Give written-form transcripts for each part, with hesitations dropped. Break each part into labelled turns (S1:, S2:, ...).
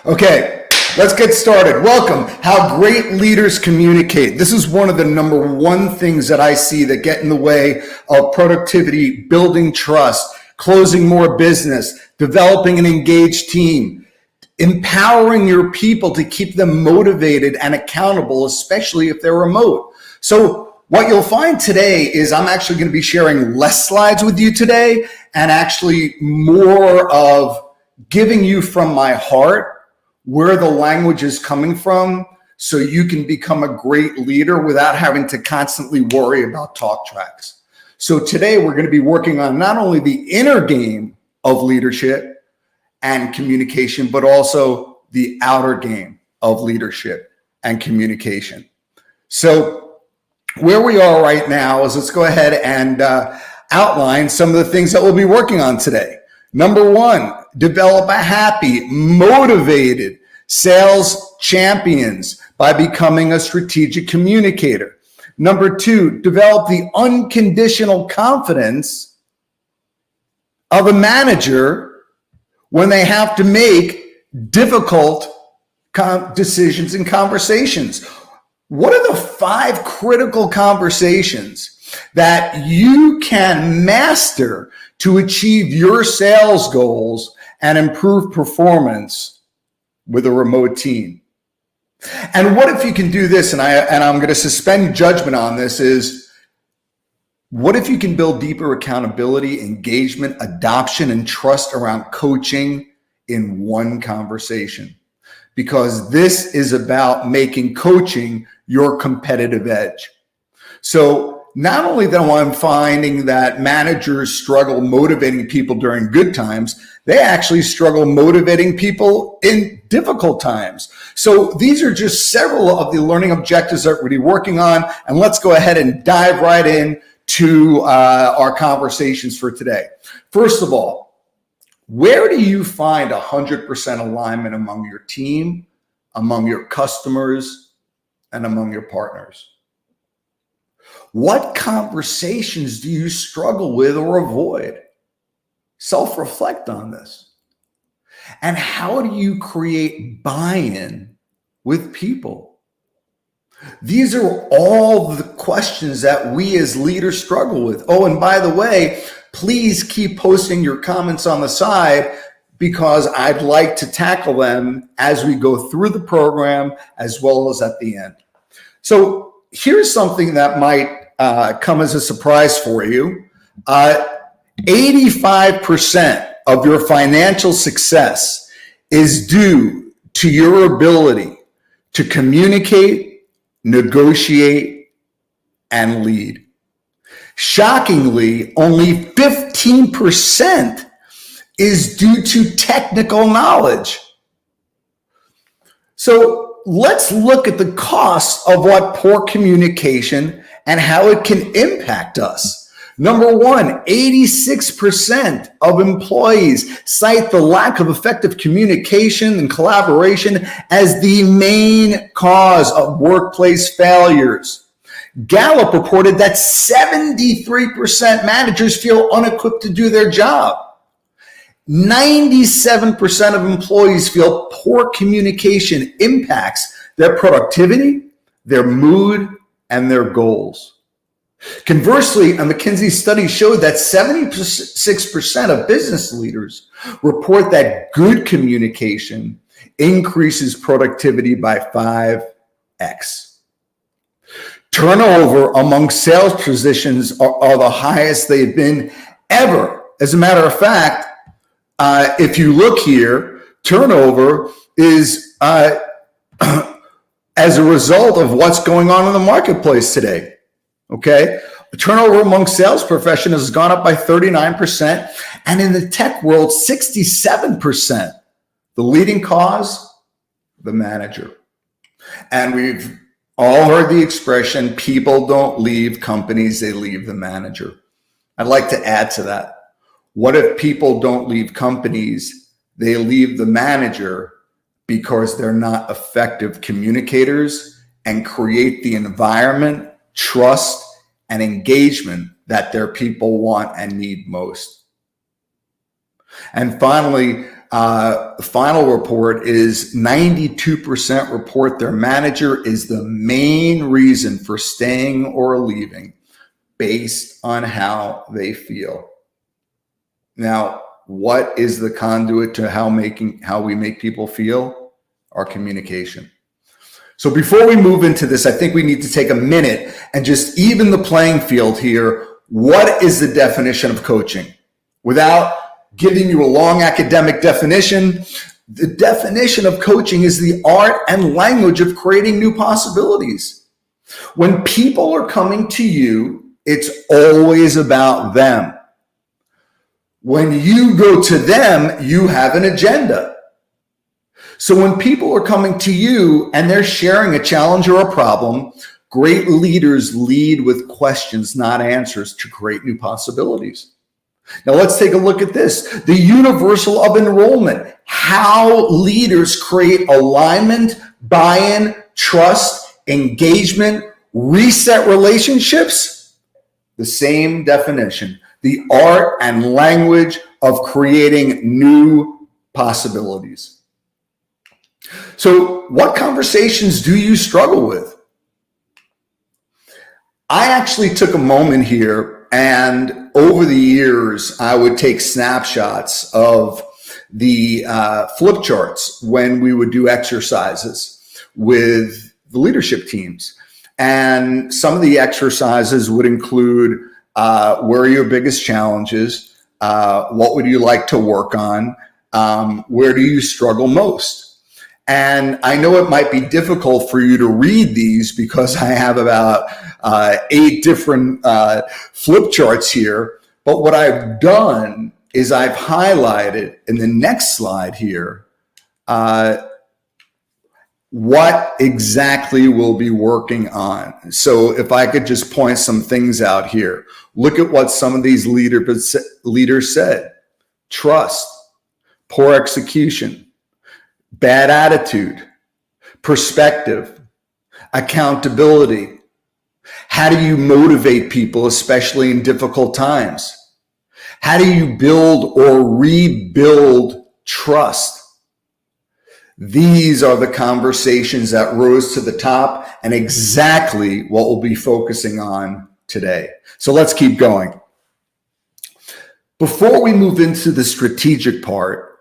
S1: Okay, let's get started. Welcome. How great leaders communicate. This is one of the number one things that I see that get in the way of productivity, building trust, closing more business, developing an engaged team, empowering your people to keep them motivated and accountable, especially if they're remote. So what you'll find today is I'm actually going to be sharing less slides with you today and actually more of giving you from my heart where the language is coming from so you can become a great leader without having to constantly worry about talk tracks. So today we're going to be working on not only the inner game of leadership and communication, but also the outer game of leadership and communication. So where we are right now is let's go ahead and outline some of the things that we'll be working on today. Number one, develop a happy, motivated sales champions by becoming a strategic communicator. Number two, develop the unconditional confidence of a manager when they have to make difficult decisions and conversations. What are the 5 critical conversations that you can master to achieve your sales goals and improve performance with a remote team? And what if you can do this, and I'm going to suspend judgment on this, is what if you can build deeper accountability, engagement, adoption, and trust around coaching in one conversation? Because this is about making coaching your competitive edge. So not only that I'm finding that managers struggle motivating people during good times, they actually struggle motivating people in difficult times. So these are just several of the learning objectives that we're working on. And let's go ahead and dive right in to our conversations for today. First of all, where do you find 100% alignment among your team, among your customers, and among your partners? What conversations do you struggle with or avoid? Self-reflect on this. And how do you create buy-in with people? These are all the questions that we as leaders struggle with. Oh, and by the way, please keep posting your comments on the side because I'd like to tackle them as we go through the program as well as at the end. So here's something that might come as a surprise for you. 85% of your financial success is due to your ability to communicate, negotiate, and lead. Shockingly, only 15% is due to technical knowledge. So let's look at the costs of what poor communication and how it can impact us. Number one, 86% of employees cite the lack of effective communication and collaboration as the main cause of workplace failures. Gallup reported that 73% managers feel unequipped to do their job. 97% of employees feel poor communication impacts their productivity, their mood, and their goals. Conversely, a McKinsey study showed that 76% of business leaders report that good communication increases productivity by 5x. Turnover among sales positions are the highest they've been ever. As a matter of fact, if you look here, turnover is as a result of what's going on in the marketplace today. Okay, the turnover among sales professionals has gone up by 39%, and in the tech world, 67%. The leading cause, the manager. And we've all heard the expression, people don't leave companies, they leave the manager. I'd like to add to that. What if people don't leave companies, they leave the manager because they're not effective communicators and create the environment, trust, and engagement that their people want and need most? And finally, The final report is 92% report their manager is the main reason for staying or leaving based on how they feel. Now, what is the conduit to how we make people feel? Our communication. So before we move into this, I think we need to take a minute and just even the playing field here. What is the definition of coaching? Without giving you a long academic definition, the definition of coaching is the art and language of creating new possibilities. When people are coming to you, it's always about them. When you go to them, you have an agenda. So when people are coming to you and they're sharing a challenge or a problem, great leaders lead with questions, not answers, to create new possibilities. Now let's take a look at this. The universal of enrollment. How leaders create alignment, buy-in, trust, engagement, reset relationships. The same definition. The art and language of creating new possibilities. So what conversations do you struggle with? I actually took a moment here, and over the years, I would take snapshots of the flip charts when we would do exercises with the leadership teams. And some of the exercises would include where are your biggest challenges? What would you like to work on? Where do you struggle most? And I know it might be difficult for you to read these because I have about 8 different flip charts here. But what I've done is I've highlighted in the next slide here what exactly we'll be working on. So if I could just point some things out here, look at what some of these leaders said. Trust, poor execution, bad attitude, perspective, accountability. How do you motivate people, especially in difficult times? How do you build or rebuild trust? These are the conversations that rose to the top and exactly what we'll be focusing on today. So let's keep going. Before we move into the strategic part,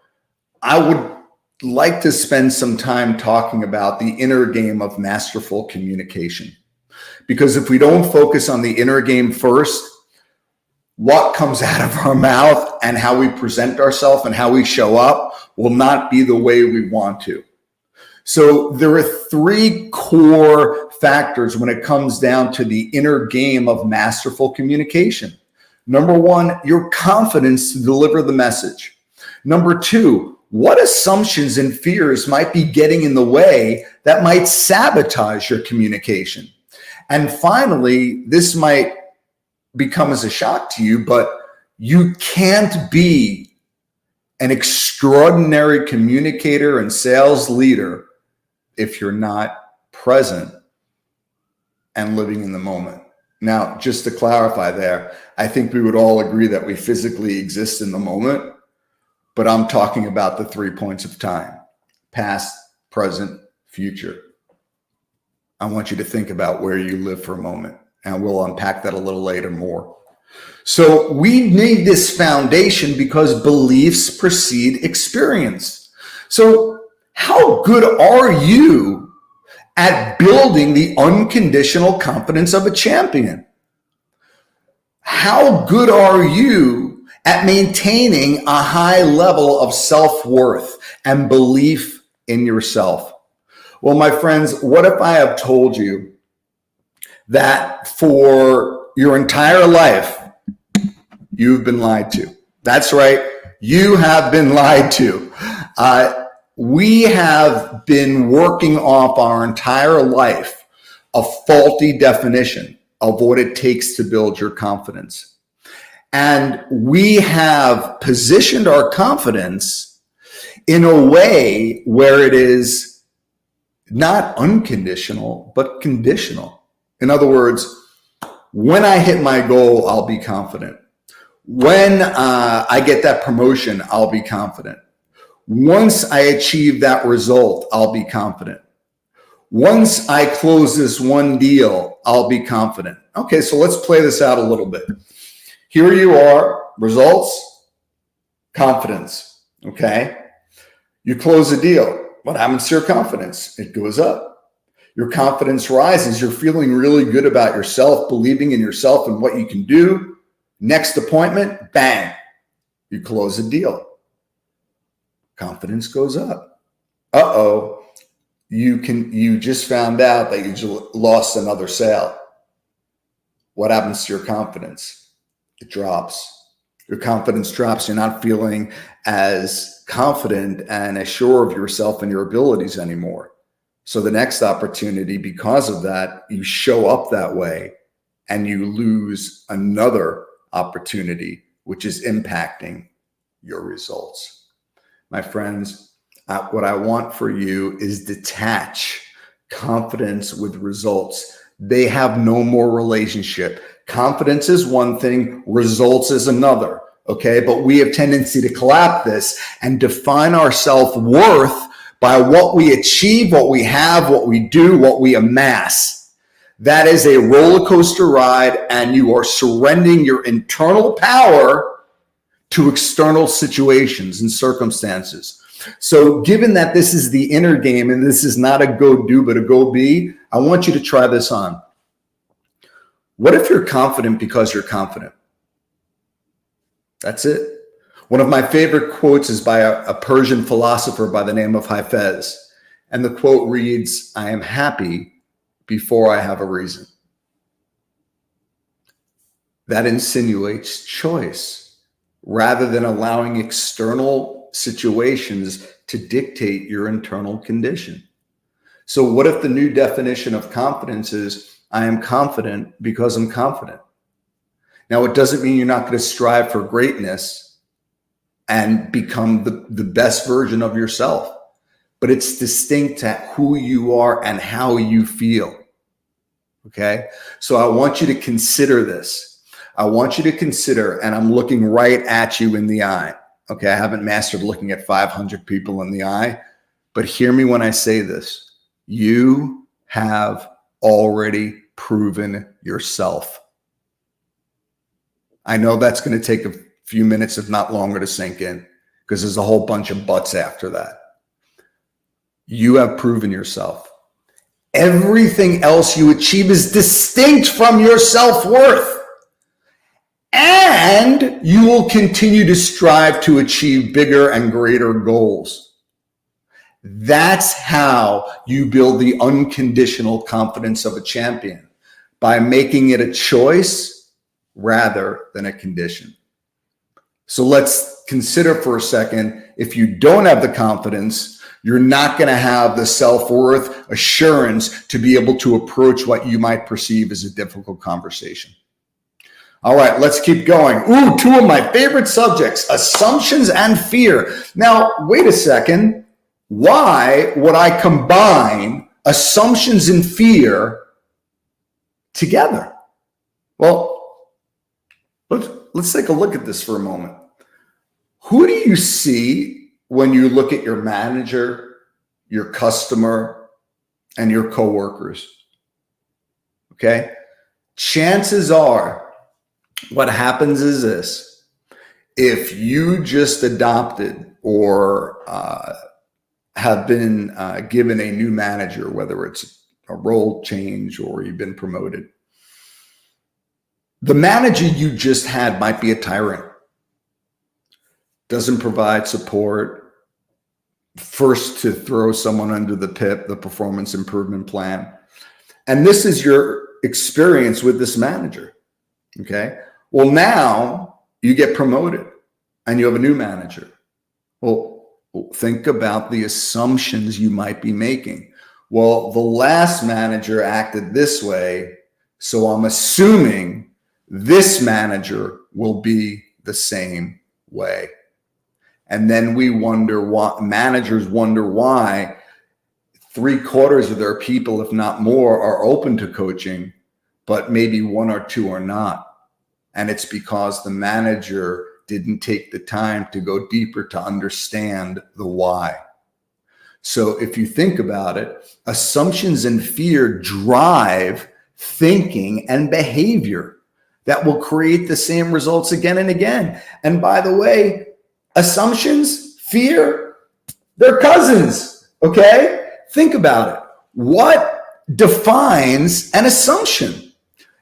S1: I would like to spend some time talking about the inner game of masterful communication. Because if we don't focus on the inner game first, what comes out of our mouth and how we present ourselves and how we show up will not be the way we want to. So there are 3 core factors when it comes down to the inner game of masterful communication. Number 1, your confidence to deliver the message. Number 2, what assumptions and fears might be getting in the way that might sabotage your communication? And finally, this might become as a shock to you, but you can't be an extraordinary communicator and sales leader if you're not present and living in the moment. Now, just to clarify there, I think we would all agree that we physically exist in the moment, but I'm talking about the 3 points of time: past, present, future. I want you to think about where you live for a moment, and we'll unpack that a little later more. So we need this foundation because beliefs precede experience. So how good are you at building the unconditional confidence of a champion? How good are you at maintaining a high level of self-worth and belief in yourself? Well, my friends, what if I have told you that for your entire life, you've been lied to? That's right. You have been lied to. We have been working off our entire life a faulty definition of what it takes to build your confidence. And we have positioned our confidence in a way where it is not unconditional, but conditional. In other words, when I hit my goal, I'll be confident. When I get that promotion, I'll be confident. Once I achieve that result, I'll be confident. Once I close this one deal, I'll be confident. Okay, so let's play this out a little bit. Here you are, results, confidence, okay? You close a deal. What happens to your confidence? It goes up. Your confidence rises. You're feeling really good about yourself, believing in yourself and what you can do. Next appointment, bang, you close a deal. Confidence goes up. Uh-oh. You just found out that you lost another sale. What happens to your confidence? It drops. Your confidence drops. You're not feeling as confident and as sure of yourself and your abilities anymore. So the next opportunity, because of that, you show up that way and you lose another opportunity, which is impacting your results. My friends, what I want for you is detach confidence with results. They have no more relationship. Confidence is one thing, results is another, okay? But we have tendency to collapse this and define our self-worth by what we achieve, what we have, what we do, what we amass. That is a roller coaster ride, and you are surrendering your internal power to external situations and circumstances. So given that this is the inner game and this is not a go do, but a go be, I want you to try this on. What if you're confident because you're confident? That's it. One of my favorite quotes is by a Persian philosopher by the name of Hafez. And the quote reads, "I am happy before I have a reason." That insinuates choice rather than allowing external situations to dictate your internal condition. So what if the new definition of confidence is, I am confident because I'm confident? Now, it doesn't mean you're not going to strive for greatness and become the best version of yourself, but it's distinct to who you are and how you feel. Okay? So I want you to consider this. I want you to consider, and I'm looking right at you in the eye. Okay, I haven't mastered looking at 500 people in the eye, but hear me when I say this. You have already proven yourself. I know that's going to take a few minutes, if not longer, to sink in, because there's a whole bunch of buts after that. You have proven yourself. Everything else you achieve is distinct from your self-worth. And you will continue to strive to achieve bigger and greater goals. That's how you build the unconditional confidence of a champion, by making it a choice rather than a condition. So let's consider for a second, if you don't have the confidence, you're not going to have the self-worth assurance to be able to approach what you might perceive as a difficult conversation. All right, let's keep going. Ooh, two of my favorite subjects, assumptions and fear. Now, wait a second. Why would I combine assumptions and fear together? Well, let's take a look at this for a moment. Who do you see when you look at your manager, your customer, and your coworkers? Okay? Chances are, what happens is this: if you just adopted or have been given a new manager, whether it's a role change or you've been promoted, the manager you just had might be a tyrant, doesn't provide support, first to throw someone under the PIP, the performance improvement plan. And this is your experience with this manager. Okay. Well, now you get promoted and you have a new manager. Well, think about the assumptions you might be making. Well, the last manager acted this way, so I'm assuming this manager will be the same way. And then we wonder why managers wonder why 3/4 of their people, if not more, are open to coaching, but maybe 1 or 2 are not. And it's because the manager didn't take the time to go deeper to understand the why. So if you think about it, assumptions and fear drive thinking and behavior that will create the same results again and again. And by the way, assumptions, fear, they're cousins, okay? Think about it. What defines an assumption?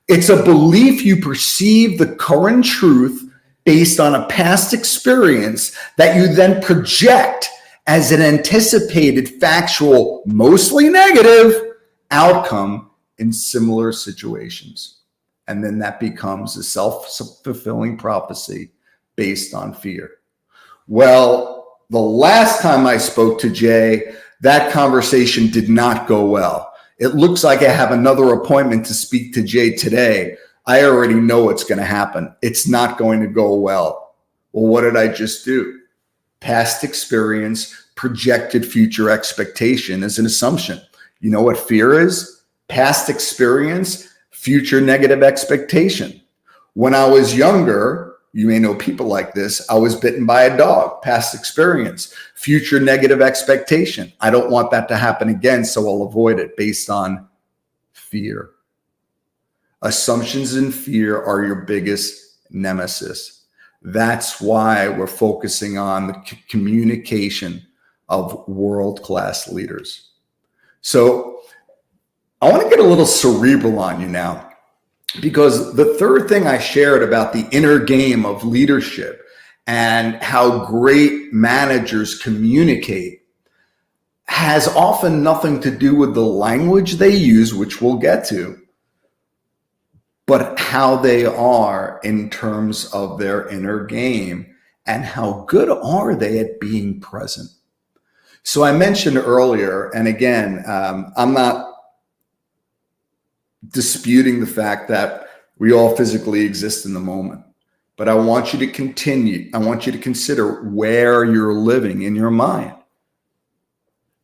S1: It's a belief you perceive the current truth based on a past experience that you then project as an anticipated factual, mostly negative outcome in similar situations. And then that becomes a self-fulfilling prophecy based on fear. Well, the last time I spoke to Jay, that conversation did not go well. It looks like I have another appointment to speak to Jay today. I already know what's going to happen. It's not going to go well. Well, what did I just do? Past experience, projected future expectation is an assumption. You know what fear is? Past experience, future negative expectation. When I was younger, you may know people like this, I was bitten by a dog, past experience, future negative expectation. I don't want that to happen again, so I'll avoid it based on fear. Assumptions and fear are your biggest nemesis. That's why we're focusing on the communication of world-class leaders. So I want to get a little cerebral on you now, because the third thing I shared about the inner game of leadership and how great managers communicate has often nothing to do with the language they use, which we'll get to, but how they are in terms of their inner game and how good are they at being present. So I mentioned earlier, and again, I'm not disputing the fact that we all physically exist in the moment, but I want you to consider where you're living in your mind.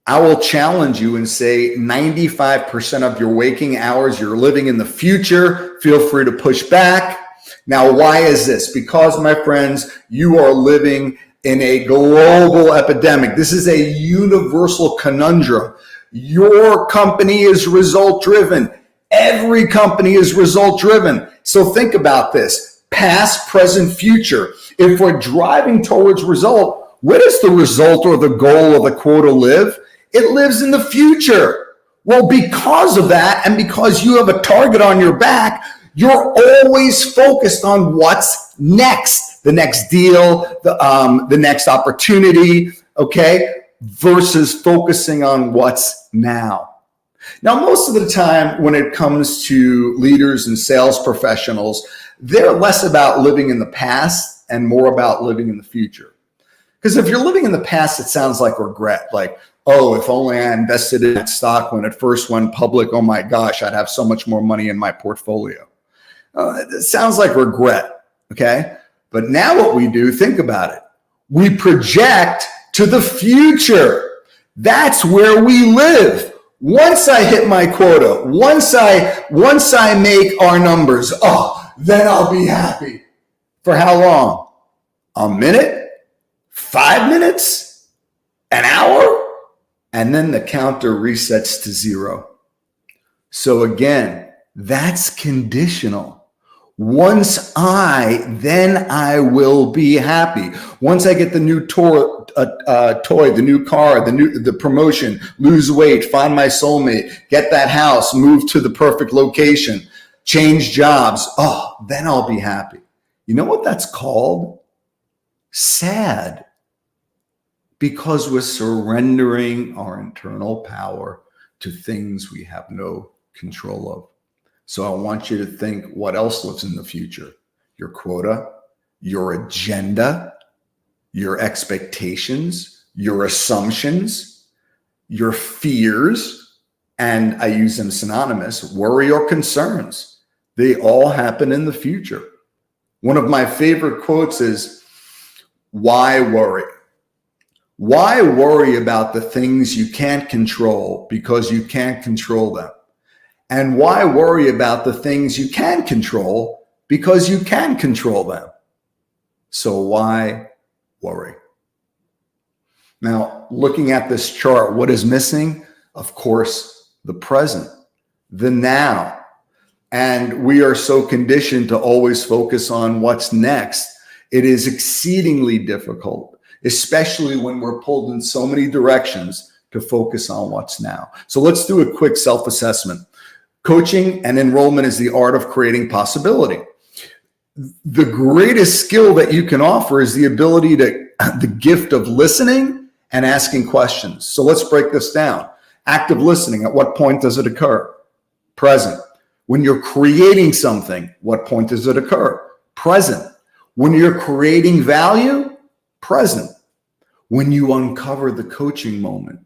S1: I will challenge you and say 95% of your waking hours, you're living in the future. Feel free to push back. Now, why is this? Because, my friends, you are living in a global epidemic. This is a universal conundrum. Your company is result-driven. Every company is result-driven. So think about this. Past, present, future. If we're driving towards result, where does the result or the goal or the quota live? It lives in the future. Well, because of that, and because you have a target on your back, you're always focused on what's next, the next deal, the next opportunity, okay, versus focusing on what's now. Now, most of the time when it comes to leaders and sales professionals, they're less about living in the past and more about living in the future. Because if you're living in the past, it sounds like regret, like, oh, if only I invested in that stock when it first went public, oh my gosh, I'd have so much more money in my portfolio. It sounds like regret, okay? But now what we do, think about it. We project to the future. That's where we live. Once I hit my quota, once I make our numbers, then I'll be happy. For how long? A minute? 5 minutes? An hour? And then the counter resets to zero. So again, that's conditional. Once then I will be happy. Once I get the new toy, the new car, the promotion, lose weight, find my soulmate, get that house, move to the perfect location, change jobs, then I'll be happy. You know what that's called? Sad. Because we're surrendering our internal power to things we have no control of. So I want you to think what else lives in the future. Your quota, your agenda, your expectations, your assumptions, your fears, and I use them synonymous, worry or concerns. They all happen in the future. One of my favorite quotes is, why worry? Why worry about the things you can't control because you can't control them? And why worry about the things you can control because you can control them? So why worry? Now, looking at this chart, what is missing? Of course, the present, the now. And we are so conditioned to always focus on what's next. It is exceedingly difficult, especially when we're pulled in so many directions, to focus on what's now. So let's do a quick self-assessment. Coaching and enrollment is the art of creating possibility. The greatest skill that you can offer is the ability to, the gift of listening and asking questions. So let's break this down. Active listening, at what point does it occur? Present. When you're creating something, what point does it occur? Present. When you're creating value, present. When you uncover the coaching moment,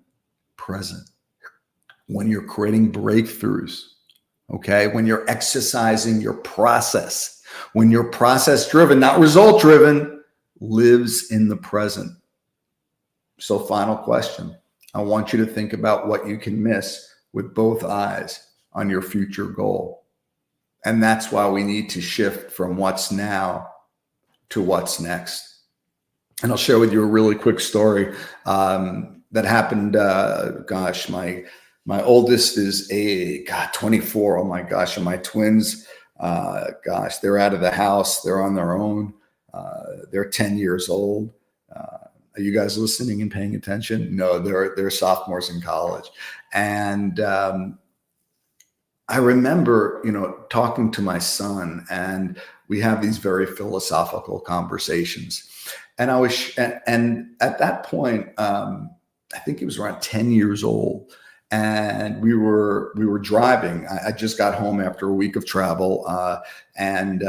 S1: present. When you're creating breakthroughs, okay? When you're exercising your process, when you're process driven, not result driven, lives in the present. So final question. I want you to think about what you can miss with both eyes on your future goal. And that's why we need to shift from what's now to what's next. And I'll share with you a really quick story that happened. My oldest is 24. Oh my gosh. And my twins, they're out of the house. They're on their own. They're 10 years old. Are you guys listening and paying attention? No, they're sophomores in college. And I remember, talking to my son, and we have these very philosophical conversations. And and at that point, I think he was around 10 years old, and we were driving. I just got home after a week of travel, and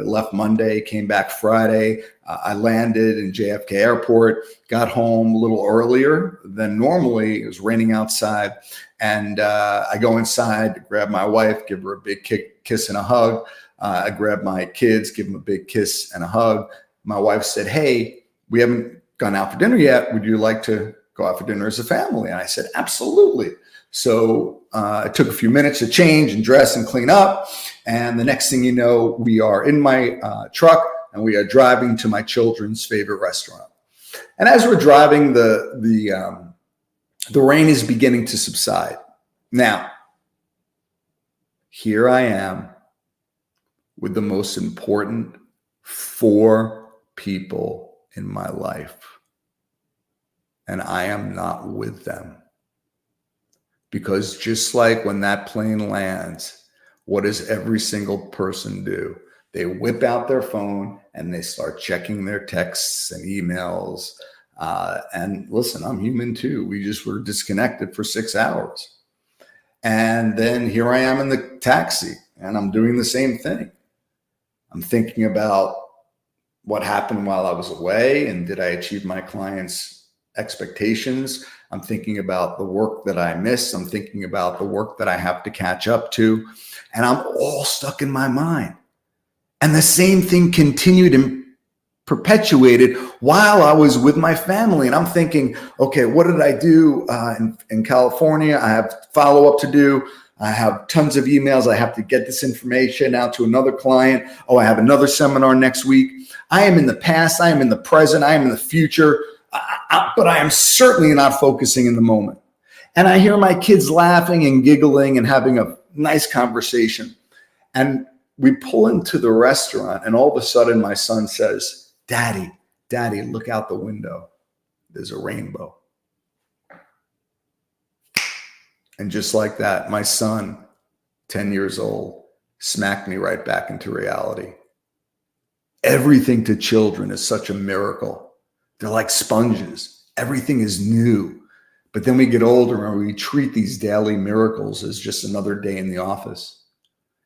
S1: left Monday, came back Friday. I landed in JFK Airport, got home a little earlier than normally. It was raining outside. And I go inside to grab my wife, give her a big kiss and a hug. I grab my kids, give them a big kiss and a hug. My wife said, "Hey, we haven't gone out for dinner yet. Would you like to go out for dinner as a family?" And I said, "Absolutely." So it took a few minutes to change and dress and clean up. And the next thing you know, we are in my truck and we are driving to my children's favorite restaurant. And as we're driving, the rain is beginning to subside. Now, here I am with the most important 4 people in my life, and I am not with them. Because just like when that plane lands, what does every single person do? They whip out their phone and they start checking their texts and emails. And listen, I'm human too. We just were disconnected for 6 hours. And then here I am in the taxi and I'm doing the same thing. I'm thinking about what happened while I was away and did I achieve my clients' expectations? I'm thinking about the work that I missed. I'm thinking about the work that I have to catch up to. And I'm all stuck in my mind. And the same thing continued and perpetuated while I was with my family. And I'm thinking, okay, what did I do in California? I have follow-up to do. I have tons of emails. I have to get this information out to another client. Oh, I have another seminar next week. I am in the past. I am in the present. I am in the future. But I am certainly not focusing in the moment. And I hear my kids laughing and giggling and having a nice conversation. And we pull into the restaurant and all of a sudden my son says, Daddy, look out the window. There's a rainbow. And just like that, my son, 10 years old, smacked me right back into reality. Everything to children is such a miracle. They're like sponges. Everything is new. But then we get older and we treat these daily miracles as just another day in the office.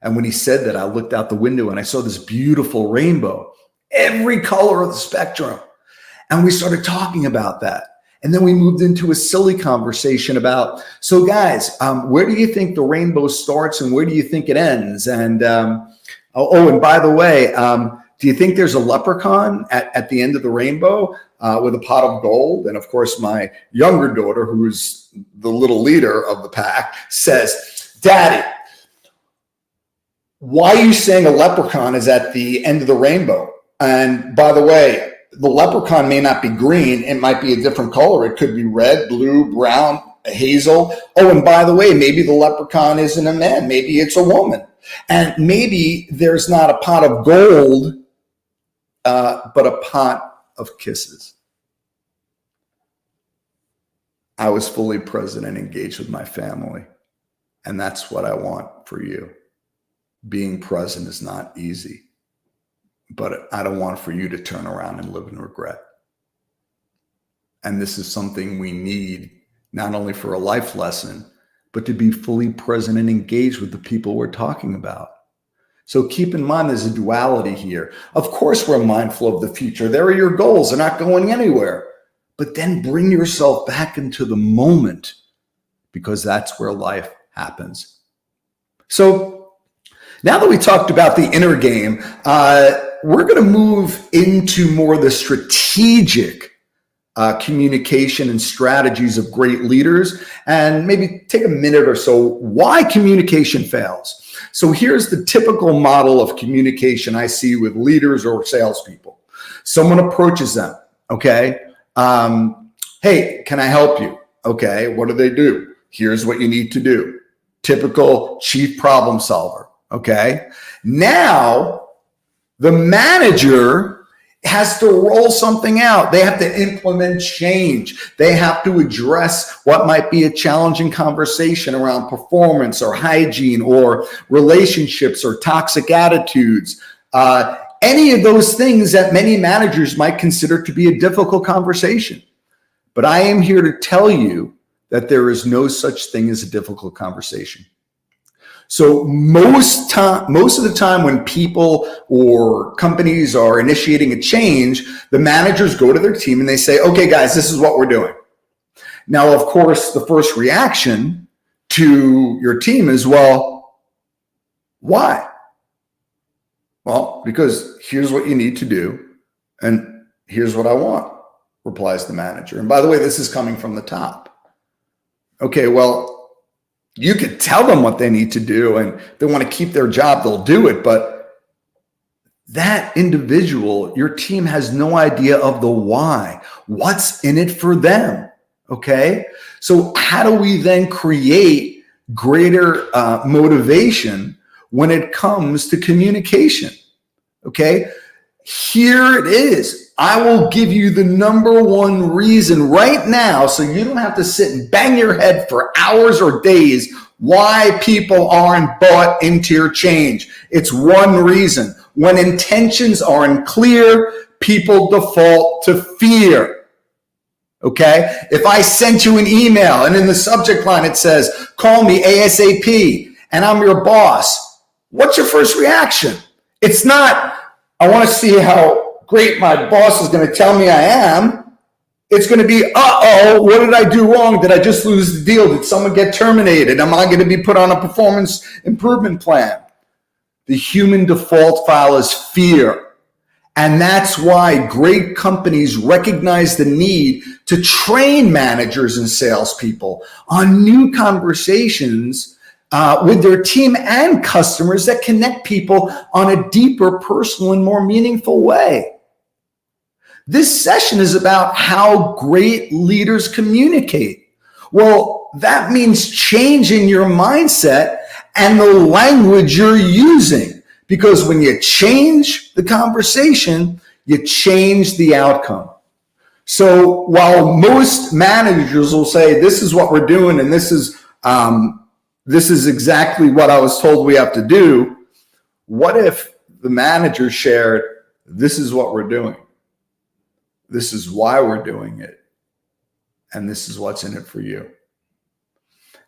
S1: And when he said that, I looked out the window and I saw this beautiful rainbow, every color of the spectrum. And we started talking about that. And then we moved into a silly conversation about, so guys, where do you think the rainbow starts and where do you think it ends? And, and by the way, do you think there's a leprechaun at the end of the rainbow with a pot of gold? And of course, my younger daughter, who's the little leader of the pack, says, Daddy, why are you saying a leprechaun is at the end of the rainbow? And by the way, the leprechaun may not be green. It might be a different color. It could be red, blue, brown, hazel. Oh, and by the way, maybe the leprechaun isn't a man. Maybe it's a woman. And maybe there's not a pot of gold, but a pot of kisses. I was fully present and engaged with my family. And that's what I want for you. Being present is not easy, but I don't want for you to turn around and live in regret. And this is something we need, not only for a life lesson, but to be fully present and engaged with the people we're talking about. So keep in mind there's a duality here. Of course, we're mindful of the future. There are your goals. They're not going anywhere. But then bring yourself back into the moment, because that's where life happens. So now that we talked about the inner game, we're going to move into more the strategic communication and strategies of great leaders, and maybe take a minute or so why communication fails. So here's the typical model of communication I see with leaders or salespeople. Someone approaches them, okay? Hey, can I help you? Okay, what do? Here's what you need to do. Typical chief problem solver, okay? Now, the manager has to roll something out. They have to implement change. They have to address what might be a challenging conversation around performance or hygiene or relationships or toxic attitudes. Any of those things that many managers might consider to be a difficult conversation. But I am here to tell you that there is no such thing as a difficult conversation. So most of the time when people or companies are initiating a change, the managers go to their team and they say, okay, guys, this is what we're doing. Now, of course, the first reaction to your team is, well, why? Well, because here's what you need to do, and here's what I want, replies the manager. And by the way, this is coming from the top. Okay, well, you could tell them what they need to do, and if they want to keep their job, they'll do it. But that individual, your team has no idea of the why. What's in it for them? Okay, so how do we then create greater motivation when it comes to communication? Okay, here it is. I will give you the number one reason right now, so you don't have to sit and bang your head for hours or days, why people aren't bought into your change. It's one reason. When intentions aren't clear, people default to fear. Okay? If I sent you an email and in the subject line it says, call me ASAP, and I'm your boss, what's your first reaction? It's not, I want to see how great my boss is going to tell me I am. It's going to be, uh-oh, what did I do wrong? Did I just lose the deal? Did someone get terminated? Am I going to be put on a performance improvement plan? The human default file is fear. And that's why great companies recognize the need to train managers and salespeople on new conversations with their team and customers that connect people on a deeper, personal, and more meaningful way. This session is about how great leaders communicate. Well, that means changing your mindset and the language you're using. Because when you change the conversation, you change the outcome. So while most managers will say, this is what we're doing and this is exactly what I was told we have to do, what if the manager shared, this is what we're doing? This is why we're doing it. And this is what's in it for you.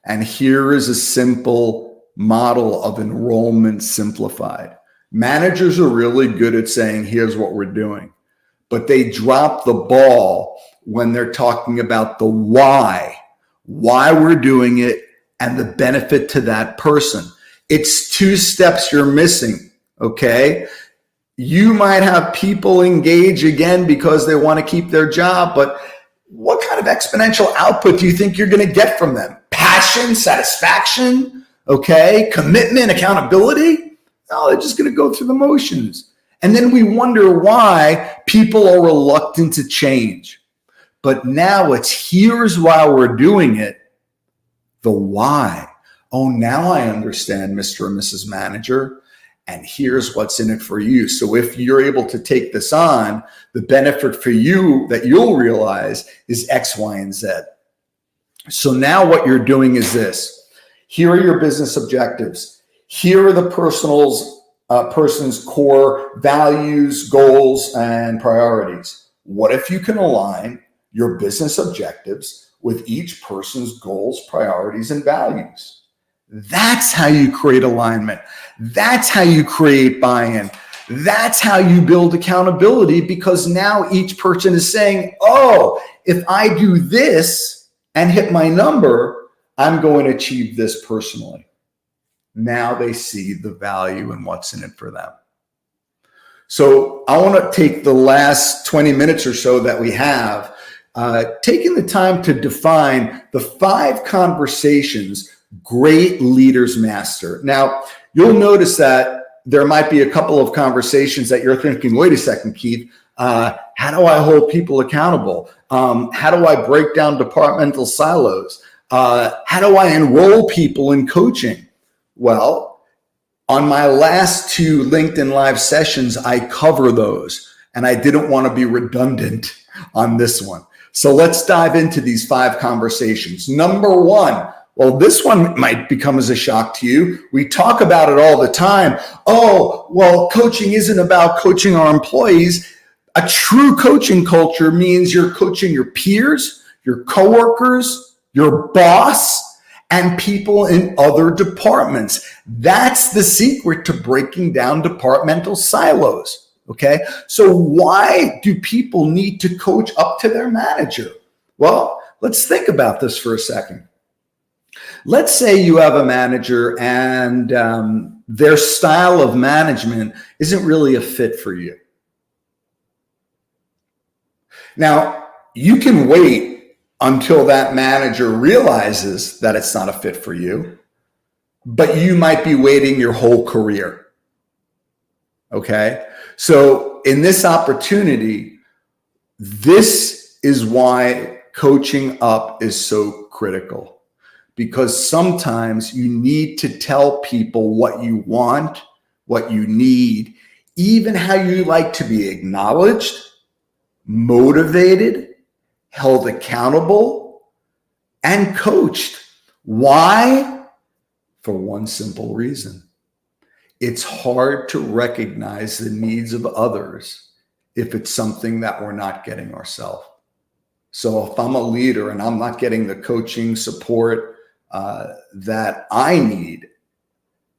S1: And here is a simple model of enrollment simplified. Managers are really good at saying, here's what we're doing. But they drop the ball when they're talking about the why we're doing it and the benefit to that person. It's two steps you're missing, okay? You might have people engage again because they want to keep their job, but what kind of exponential output do you think you're going to get from them? Passion, satisfaction, okay? Commitment, accountability? No, they're just going to go through the motions. And then we wonder why people are reluctant to change. But now here's why we're doing it. The why. Oh, now I understand, Mr. and Mrs. Manager. And here's what's in it for you. So if you're able to take this on, the benefit for you that you'll realize is X, Y, and Z. So now what you're doing is this. Here are your business objectives. Here are the person's core values, goals, and priorities. What if you can align your business objectives with each person's goals, priorities, and values? That's how you create alignment. That's how you create buy-in. That's how you build accountability, because now each person is saying, oh, if I do this and hit my number, I'm going to achieve this personally. Now they see the value and what's in it for them. So I want to take the last 20 minutes or so that we have, taking the time to define the 5 conversations great leaders master. Now, you'll notice that there might be a couple of conversations that you're thinking, wait a second, Keith, how do I hold people accountable? How do I break down departmental silos? How do I enroll people in coaching? Well, on my last 2 LinkedIn Live sessions, I cover those, and I didn't want to be redundant on this one. So let's dive into these 5 conversations. Number 1, well, this one might become as a shock to you. We talk about it all the time. Oh, well, coaching isn't about coaching our employees. A true coaching culture means you're coaching your peers, your coworkers, your boss, and people in other departments. That's the secret to breaking down departmental silos. Okay. So why do people need to coach up to their manager? Well, let's think about this for a second. Let's say you have a manager and their style of management isn't really a fit for you. Now, you can wait until that manager realizes that it's not a fit for you, but you might be waiting your whole career. Okay? So in this opportunity, this is why coaching up is so critical. Because sometimes you need to tell people what you want, what you need, even how you like to be acknowledged, motivated, held accountable, and coached. Why? For one simple reason. It's hard to recognize the needs of others if it's something that we're not getting ourselves. So if I'm a leader and I'm not getting the coaching support that I need,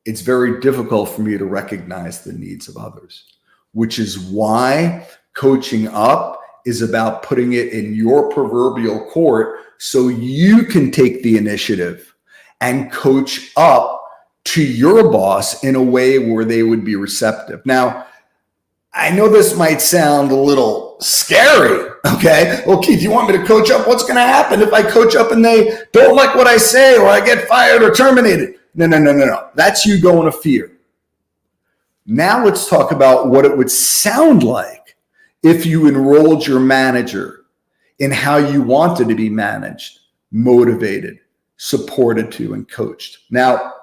S1: it's very difficult for me to recognize the needs of others, which is why coaching up is about putting it in your proverbial court so you can take the initiative and coach up to your boss in a way where they would be receptive. Now, I know this might sound a little scary, okay? Well, Keith, you want me to coach up? What's going to happen if I coach up and they don't like what I say, or I get fired or terminated? No. That's you going to fear. Now let's talk about what it would sound like if you enrolled your manager in how you wanted to be managed, motivated, supported to, and coached. Now,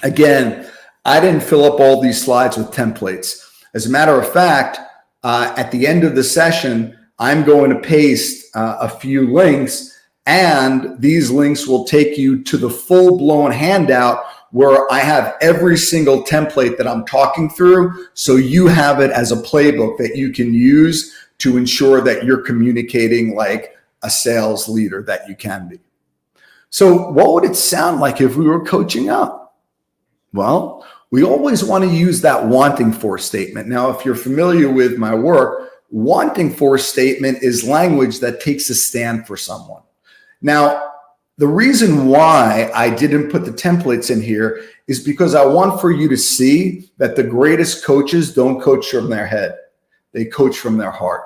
S1: again, I didn't fill up all these slides with templates. As a matter of fact, at the end of the session, I'm going to paste a few links, and these links will take you to the full-blown handout where I have every single template that I'm talking through, so you have it as a playbook that you can use to ensure that you're communicating like a sales leader that you can be. So what would it sound like if we were coaching up? Well, we always want to use that wanting for statement. Now, if you're familiar with my work, wanting for statement is language that takes a stand for someone. Now, the reason why I didn't put the templates in here is because I want for you to see that the greatest coaches don't coach from their head. They coach from their heart.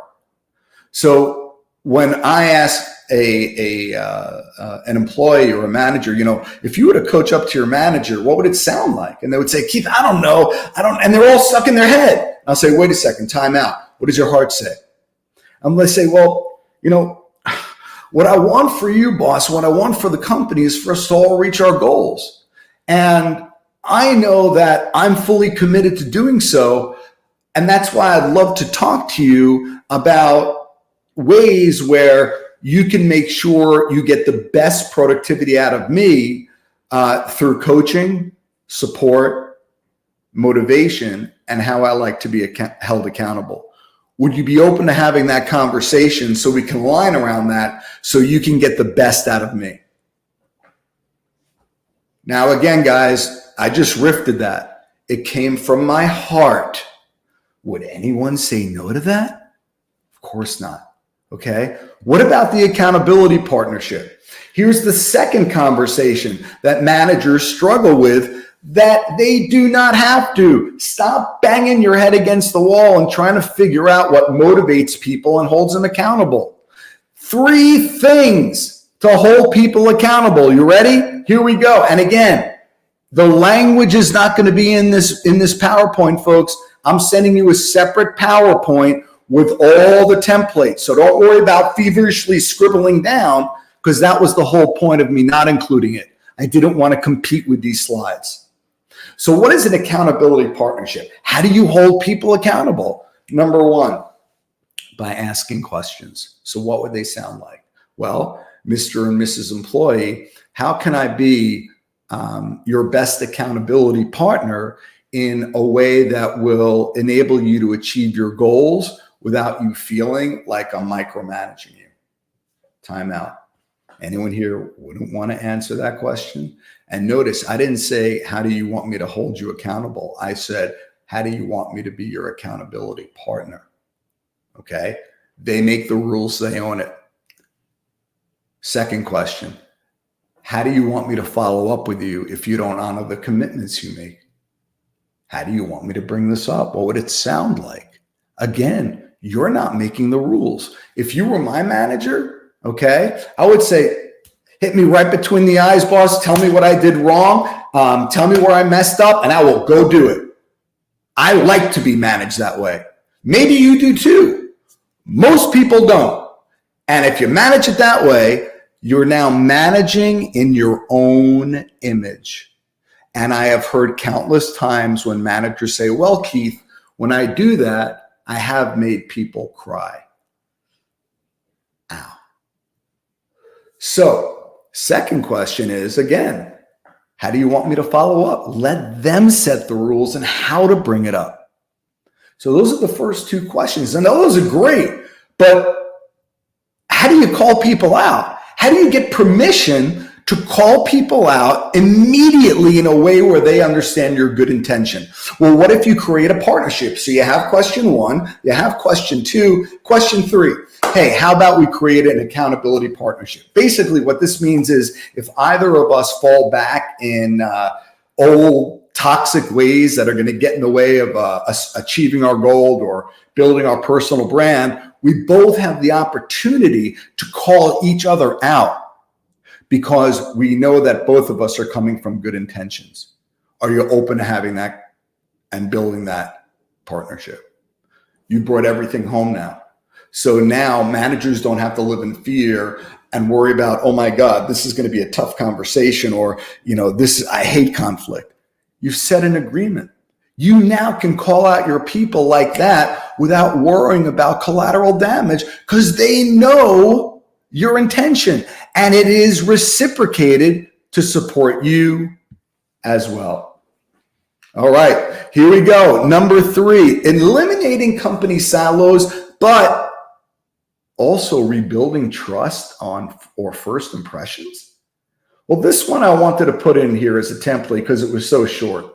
S1: So when I ask an employee or a manager, if you were to coach up to your manager, what would it sound like? And they would say, Keith, I don't know. And they're all stuck in their head. I'll say, wait a second, time out. What does your heart say? I'm going to say, well, what I want for you, boss, what I want for the company is for us to all reach our goals. And I know that I'm fully committed to doing so. And that's why I'd love to talk to you about ways where you can make sure you get the best productivity out of me through coaching, support, motivation, and how I like to be held accountable. Would you be open to having that conversation so we can align around that so you can get the best out of me? Now, again, guys, I just riffed that. It came from my heart. Would anyone say no to that? Of course not. Okay. What about the accountability partnership? Here's the second conversation that managers struggle with that they do not have to. Stop banging your head against the wall and trying to figure out what motivates people and holds them accountable. 3 things to hold people accountable. You ready? Here we go. And again, the language is not going to be in this PowerPoint, folks. I'm sending you a separate PowerPoint with all the templates. So don't worry about feverishly scribbling down, because that was the whole point of me not including it. I didn't want to compete with these slides. So what is an accountability partnership? How do you hold people accountable? Number 1, by asking questions. So what would they sound like? Well, Mr. and Mrs. Employee, how can I be your best accountability partner in a way that will enable you to achieve your goals without you feeling like I'm micromanaging you? Time out. Anyone here wouldn't want to answer that question? And notice, I didn't say, how do you want me to hold you accountable? I said, how do you want me to be your accountability partner? Okay. They make the rules, they own it. Second question, how do you want me to follow up with you if you don't honor the commitments you make? How do you want me to bring this up? What would it sound like? Again, you're not making the rules. If you were my manager, okay, I would say, hit me right between the eyes, boss. Tell me what I did wrong. Tell me where I messed up, and I will go do it. I like to be managed that way. Maybe you do too. Most people don't. And if you manage it that way, you're now managing in your own image. And I have heard countless times when managers say, well, Keith, when I do that, I have made people cry. Ow. So, second question is, again, how do you want me to follow up? Let them set the rules and how to bring it up. So those are the first 2 questions. And those are great, but how do you call people out? How do you get permission to call people out immediately in a way where they understand your good intention? Well, what if you create a partnership? So you have question 1, you have question 2, question 3. Hey, how about we create an accountability partnership? Basically, what this means is if either of us fall back in old toxic ways that are going to get in the way of us achieving our goal or building our personal brand, we both have the opportunity to call each other out because we know that both of us are coming from good intentions. Are you open to having that and building that partnership? You brought everything home now. So now managers don't have to live in fear and worry about, oh my God, this is going to be a tough conversation, or, I hate conflict. You've set an agreement. You now can call out your people like that without worrying about collateral damage because they know your intention and it is reciprocated to support you as well. All right, here we go. Number 3, eliminating company silos, but also rebuilding trust on or first impressions. Well, this one I wanted to put in here as a template because it was so short.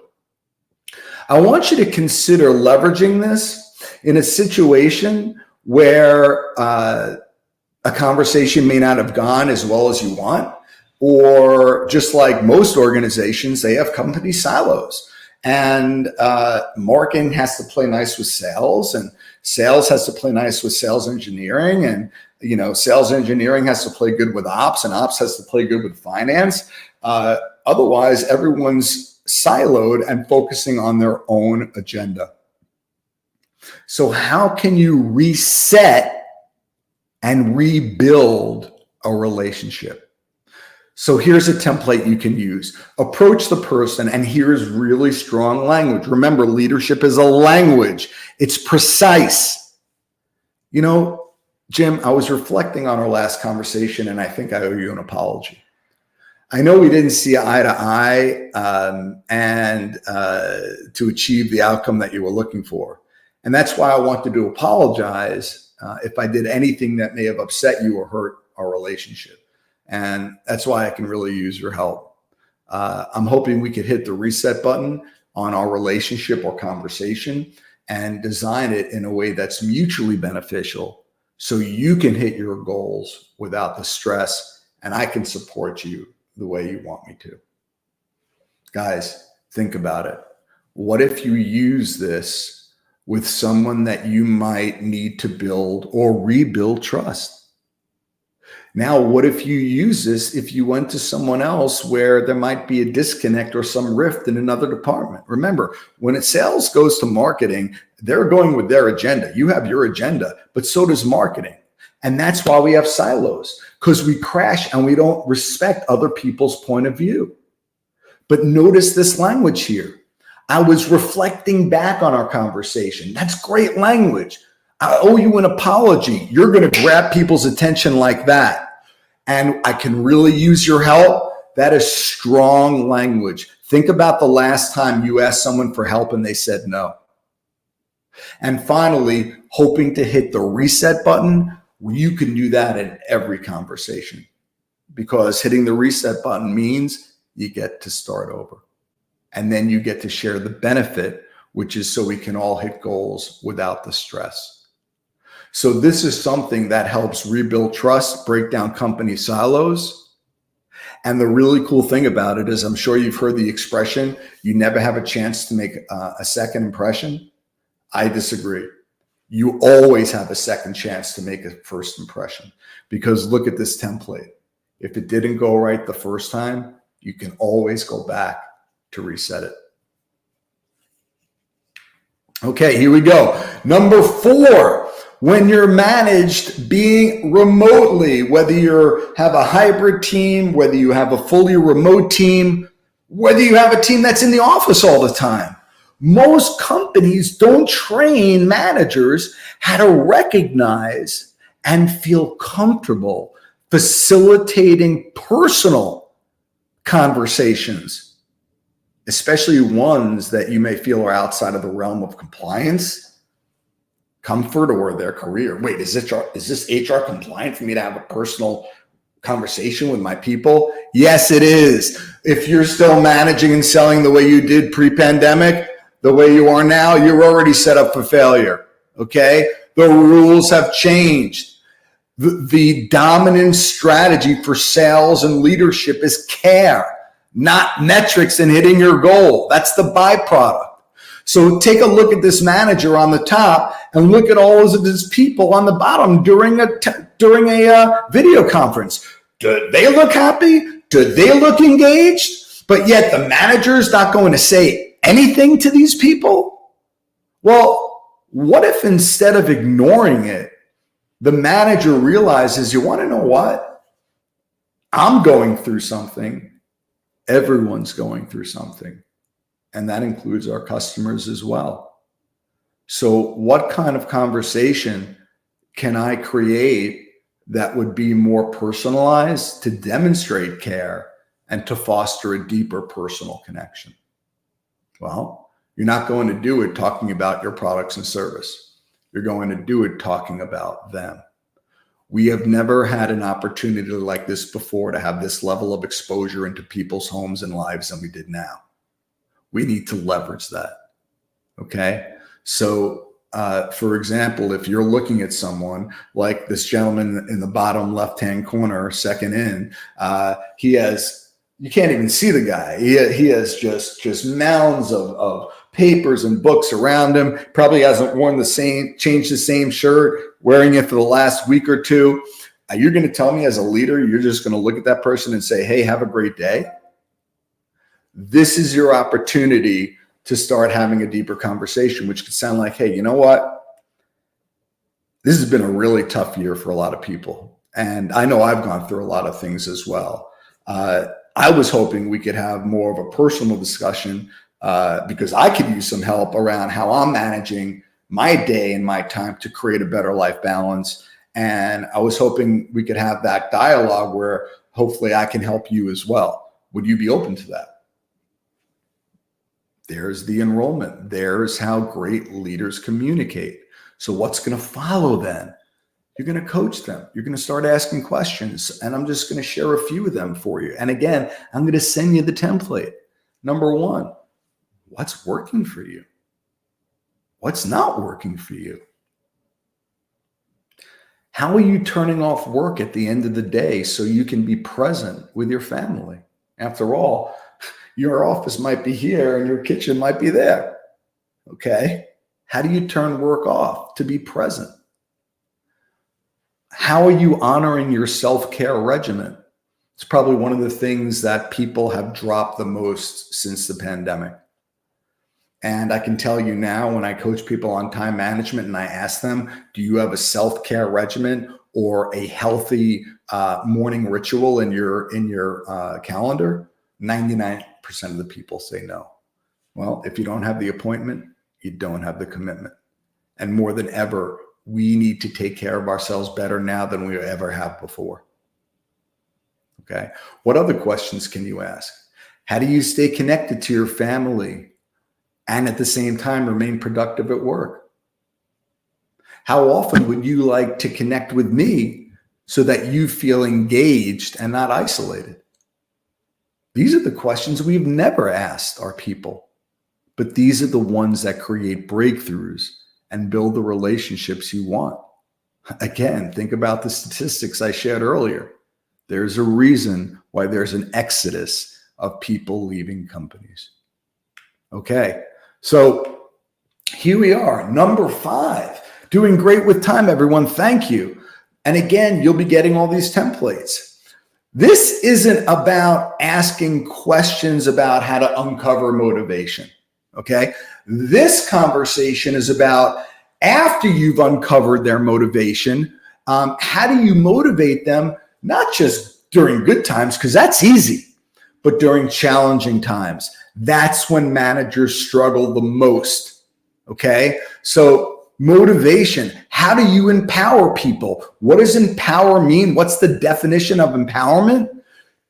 S1: I want you to consider leveraging this in a situation where a conversation may not have gone as well as you want, or just like most organizations, they have company silos. And marketing has to play nice with sales, and sales has to play nice with sales engineering, and sales engineering has to play good with ops, and ops has to play good with finance. Otherwise, everyone's siloed and focusing on their own agenda. So how can you reset and rebuild a relationship? So here's a template you can use. Approach the person, and here's really strong language. Remember, leadership is a language. It's precise. You know, Jim, I was reflecting on our last conversation, and I think I owe you an apology. I know we didn't see eye to eye and to achieve the outcome that you were looking for. And that's why I wanted to apologize if I did anything that may have upset you or hurt our relationship. And that's why I can really use your help. I'm hoping we could hit the reset button on our relationship or conversation and design it in a way that's mutually beneficial so you can hit your goals without the stress, and I can support you the way you want me to. Guys, think about it. What if you use this with someone that you might need to build or rebuild trust? Now, what if you use this if you went to someone else where there might be a disconnect or some rift in another department? Remember, when sales goes to marketing, they're going with their agenda. You have your agenda, but so does marketing. And that's why we have silos, because we crash and we don't respect other people's point of view. But notice this language here. I was reflecting back on our conversation. That's great language. I owe you an apology. You're going to grab people's attention like that. And I can really use your help. That is strong language. Think about the last time you asked someone for help and they said no. And finally, hoping to hit the reset button. You can do that in every conversation, because hitting the reset button means you get to start over. And then you get to share the benefit, which is so we can all hit goals without the stress. So this is something that helps rebuild trust, break down company silos. And the really cool thing about it is, I'm sure you've heard the expression, you never have a chance to make a second impression. I disagree. You always have a second chance to make a first impression, because look at this template. If it didn't go right the first time, you can always go back to reset it. Okay, here we go. Number 4, when you're managed being remotely, whether you have a hybrid team, whether you have a fully remote team, whether you have a team that's in the office all the time. Most companies don't train managers how to recognize and feel comfortable facilitating personal conversations, especially ones that you may feel are outside of the realm of compliance, comfort, or their career. Wait, is this HR compliant for me to have a personal conversation with my people? Yes, it is. If you're still managing and selling the way you did pre-pandemic, the way you are now, you're already set up for failure, okay? The rules have changed. The dominant strategy for sales and leadership is care, not metrics and hitting your goal. That's the byproduct. So take a look at this manager on the top and look at all of his people on the bottom during a video conference. Do they look happy? Do they look engaged? But yet the manager is not going to say anything to these people? Well, what if instead of ignoring it, the manager realizes, you want to know what? I'm going through something. Everyone's going through something. And that includes our customers as well. So what kind of conversation can I create that would be more personalized to demonstrate care and to foster a deeper personal connection? Well, you're not going to do it talking about your products and service. You're going to do it talking about them. We have never had an opportunity like this before to have this level of exposure into people's homes and lives than we did now. We need to leverage that. Okay. So, for example, if you're looking at someone like this gentleman in the bottom left-hand corner, second in, you can't even see the guy. He has just mounds of papers and books around him. Probably hasn't changed the same shirt, wearing it for the last week or two. You're going to tell me as a leader, you're just going to look at that person and say, hey, have a great day? This is your opportunity to start having a deeper conversation, which could sound like, hey, you know what? This has been a really tough year for a lot of people. And I know I've gone through a lot of things as well. I was hoping we could have more of a personal discussion because I could use some help around how I'm managing my day and my time to create a better life balance. And I was hoping we could have that dialogue where hopefully I can help you as well. Would you be open to that? There's the enrollment. There's how great leaders communicate. So what's going to follow then? You're going to coach them. You're going to start asking questions. And I'm just going to share a few of them for you. And again, I'm going to send you the template. Number one, what's working for you? What's not working for you? How are you turning off work at the end of the day so you can be present with your family? After all, your office might be here and your kitchen might be there. Okay? How do you turn work off to be present? How are you honoring your self-care regimen? It's probably one of the things that people have dropped the most since the pandemic. And I can tell you now, when I coach people on time management and I ask them, do you have a self-care regimen or a healthy morning ritual in your calendar? 99% of the people say no. Well, if you don't have the appointment, you don't have the commitment. And more than ever, we need to take care of ourselves better now than we ever have before. Okay. What other questions can you ask? How do you stay connected to your family and at the same time remain productive at work? How often would you like to connect with me so that you feel engaged and not isolated? These are the questions we've never asked our people, but these are the ones that create breakthroughs and build the relationships you want. Again, think about the statistics I shared earlier. There's a reason why there's an exodus of people leaving companies. Okay, so here we are, number 5. Doing great with time, everyone. Thank you. And again, you'll be getting all these templates. This isn't about asking questions about how to uncover motivation. Okay. This conversation is about after you've uncovered their motivation, how do you motivate them, not just during good times, because that's easy, but during challenging times. That's when managers struggle the most. Okay. So motivation, how do you empower people? What does empower mean? What's the definition of empowerment?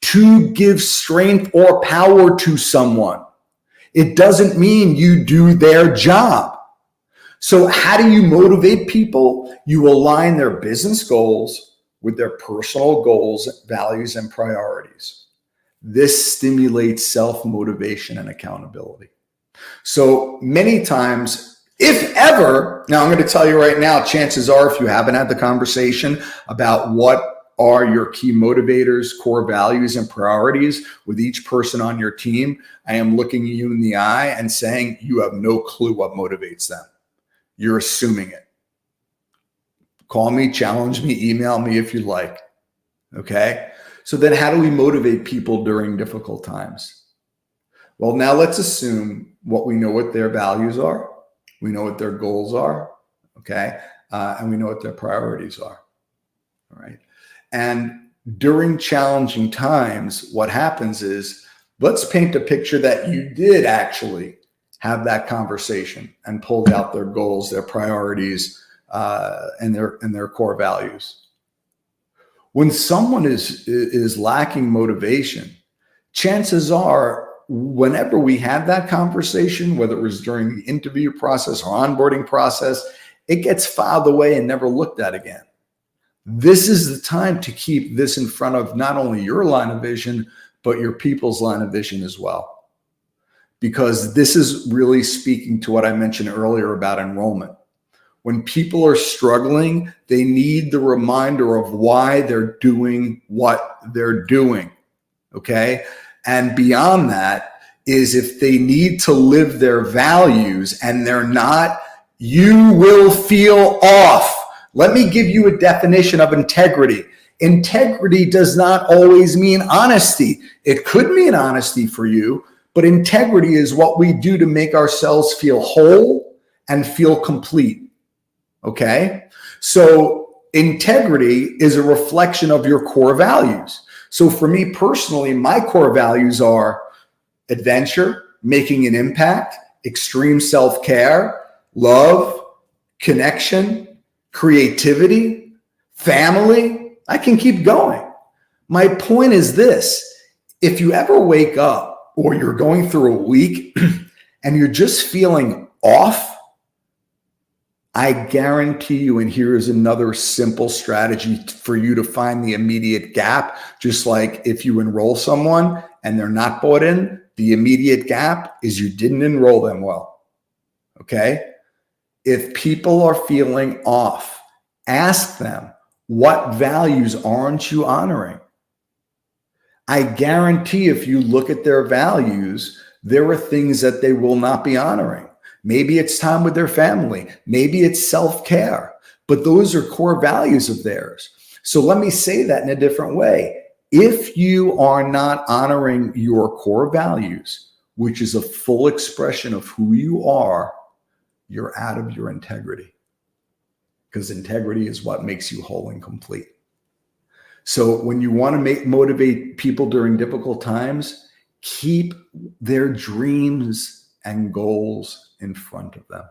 S1: To give strength or power to someone. It doesn't mean you do their job. So how do you motivate people? You align their business goals with their personal goals, values, and priorities. This stimulates self-motivation and accountability. So many times, if ever, now I'm going to tell you right now, chances are if you haven't had the conversation about what are your key motivators, core values, and priorities with each person on your team, I am looking you in the eye and saying you have no clue what motivates them. You're assuming it. Call me, challenge me, email me if you like. Okay? So then how do we motivate people during difficult times? Well, now let's assume we know what their values are. We know what their goals are. Okay? And we know what their priorities are. All right? And during challenging times, what happens is, let's paint a picture that you did actually have that conversation and pulled out their goals, their priorities, and their core values. When someone is lacking motivation, chances are, whenever we had that conversation, whether it was during the interview process or onboarding process, it gets filed away and never looked at again. This is the time to keep this in front of not only your line of vision, but your people's line of vision as well. Because this is really speaking to what I mentioned earlier about enrollment. When people are struggling, they need the reminder of why they're doing what they're doing. Okay? And beyond that is if they need to live their values and they're not, you will feel off. Let me give you a definition of integrity. Integrity does not always mean honesty. It could mean honesty for you, but integrity is what we do to make ourselves feel whole and feel complete. Okay? So integrity is a reflection of your core values. So for me personally, my core values are adventure, making an impact, extreme self-care, love, connection, creativity, family. I can keep going. My point is this: if you ever wake up or you're going through a week and you're just feeling off, I guarantee you, and here's another simple strategy for you to find the immediate gap, just like if you enroll someone and they're not bought in, the immediate gap is you didn't enroll them well, okay? If people are feeling off, ask them, what values aren't you honoring? I guarantee if you look at their values, there are things that they will not be honoring. Maybe it's time with their family. Maybe it's self-care, but those are core values of theirs. So let me say that in a different way. If you are not honoring your core values, which is a full expression of who you are, you're out of your integrity, because integrity is what makes you whole and complete. So when you want to motivate people during difficult times, keep their dreams and goals in front of them.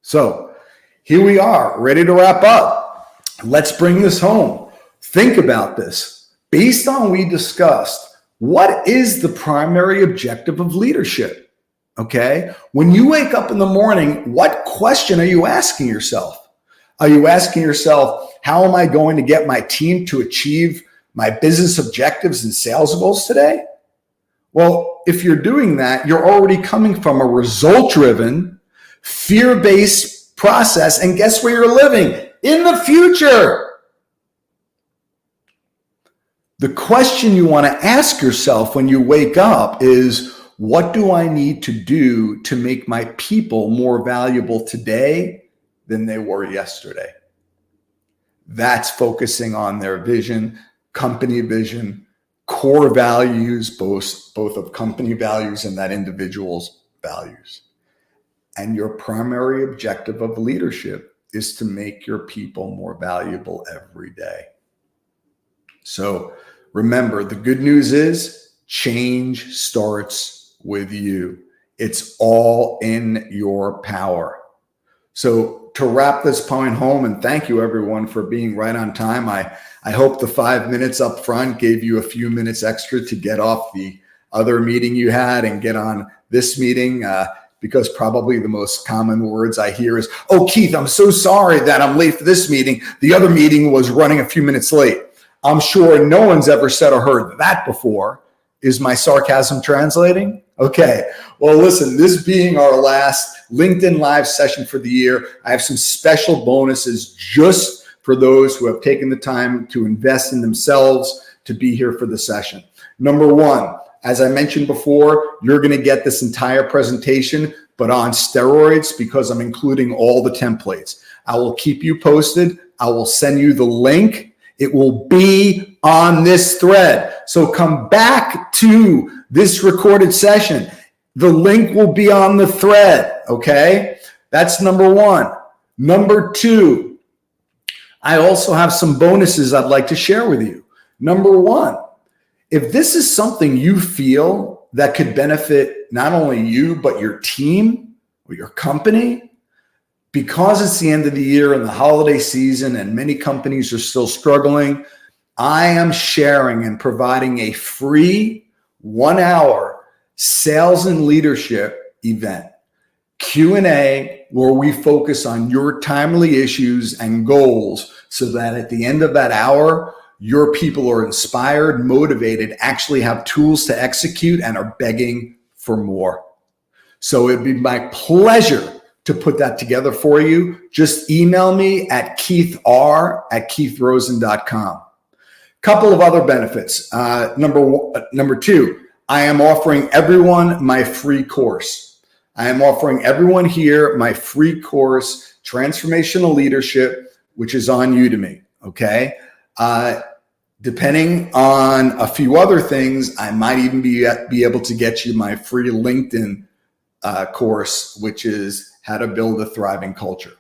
S1: So here we are, ready to wrap up. Let's bring this home. Think about this. Based on what we discussed, what is the primary objective of leadership? Okay. When you wake up in the morning, what question are you asking yourself? Are you asking yourself, how am I going to get my team to achieve my business objectives and sales goals today? Well, if you're doing that, you're already coming from a result-driven, fear-based process. And guess where you're living? In the future. The question you want to ask yourself when you wake up is, what do I need to do to make my people more valuable today than they were yesterday? That's focusing on their vision, company vision, core values, both of company values and that individual's values. And your primary objective of leadership is to make your people more valuable every day. So remember, the good news is change starts with you. It's all in your power. So to wrap this point home, and thank you everyone for being right on time. I hope the 5 minutes up front gave you a few minutes extra to get off the other meeting you had and get on this meeting, because probably the most common words I hear is, oh, Keith, I'm so sorry that I'm late for this meeting. The other meeting was running a few minutes late. I'm sure no one's ever said or heard that before. Is my sarcasm translating? Okay. Well, listen, this being our last LinkedIn Live session for the year, I have some special bonuses just for those who have taken the time to invest in themselves to be here for the session. Number one, as I mentioned before, you're going to get this entire presentation, but on steroids, because I'm including all the templates. I will keep you posted. I will send you the link. It will be on this thread. So come back to this recorded session. The link will be on the thread, okay? That's number one. Number two, I also have some bonuses I'd like to share with you. Number one, if this is something you feel that could benefit not only you, but your team or your company, because it's the end of the year and the holiday season and many companies are still struggling, I am sharing and providing a free 1-hour sales and leadership event, Q&A, where we focus on your timely issues and goals so that at the end of that hour, your people are inspired, motivated, actually have tools to execute and are begging for more. So it'd be my pleasure to put that together for you. Just email me at keithr@keithrosen.com. Couple of other benefits. Number two, I am offering everyone my free course. I am offering everyone here my free course, Transformational Leadership, which is on Udemy, okay? Depending on a few other things, I might even be able to get you my free LinkedIn course, which is how to build a thriving culture.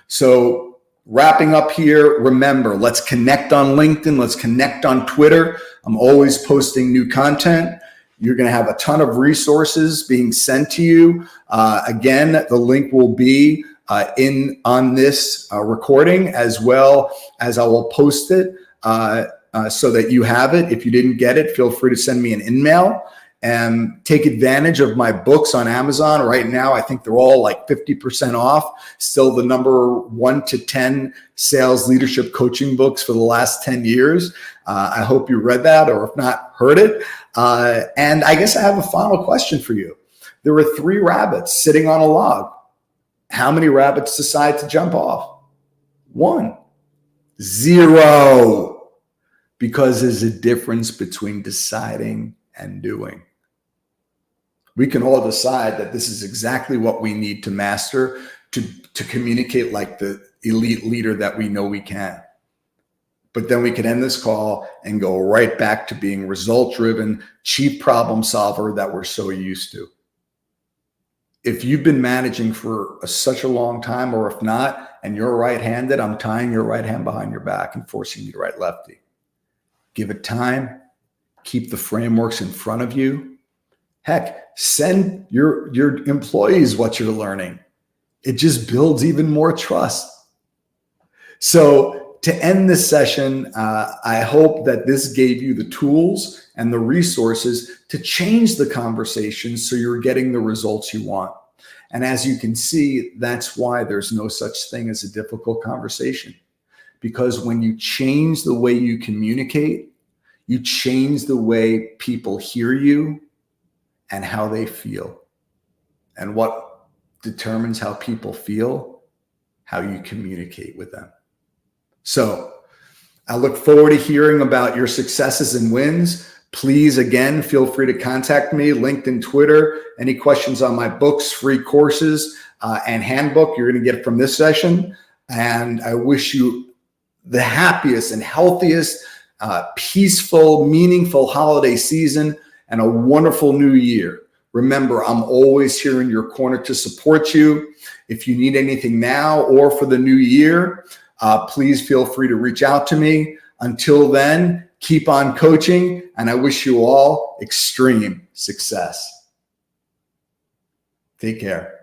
S1: So wrapping up here, remember, let's connect on LinkedIn. Let's connect on Twitter. I'm always posting new content. You're going to have a ton of resources being sent to you. Again, the link will be on this recording, as well as I will post it so that you have it. If you didn't get it, feel free to send me an email. And take advantage of my books on Amazon. Right now, I think they're all like 50% off. Still the number 1 to 10 sales leadership coaching books for the last 10 years. I hope you read that, or if not, heard it. And I guess I have a final question for you. There were 3 rabbits sitting on a log. How many rabbits decide to jump off? 1. 0. Because there's a difference between deciding and doing. We can all decide that this is exactly what we need to master to communicate like the elite leader that we know we can. But then we can end this call and go right back to being result-driven, chief problem solver that we're so used to. If you've been managing for such a long time, or if not, and you're right-handed, I'm tying your right hand behind your back and forcing you to write lefty. Give it time. Keep the frameworks in front of you. Heck, send your employees what you're learning. It just builds even more trust. So to end this session, I hope that this gave you the tools and the resources to change the conversation so you're getting the results you want. And as you can see, that's why there's no such thing as a difficult conversation. Because when you change the way you communicate, you change the way people hear you and how they feel. And what determines how people feel? How you communicate with them. So I look forward to hearing about your successes and wins. Please, again, feel free to contact me, LinkedIn, Twitter. Any questions on my books, free courses, and handbook you're going to get from this session. And I wish you the happiest and healthiest, peaceful, meaningful holiday season and a wonderful new year. Remember, I'm always here in your corner to support you. If you need anything now or for the new year, please feel free to reach out to me. Until then, keep on coaching, and I wish you all extreme success. Take care.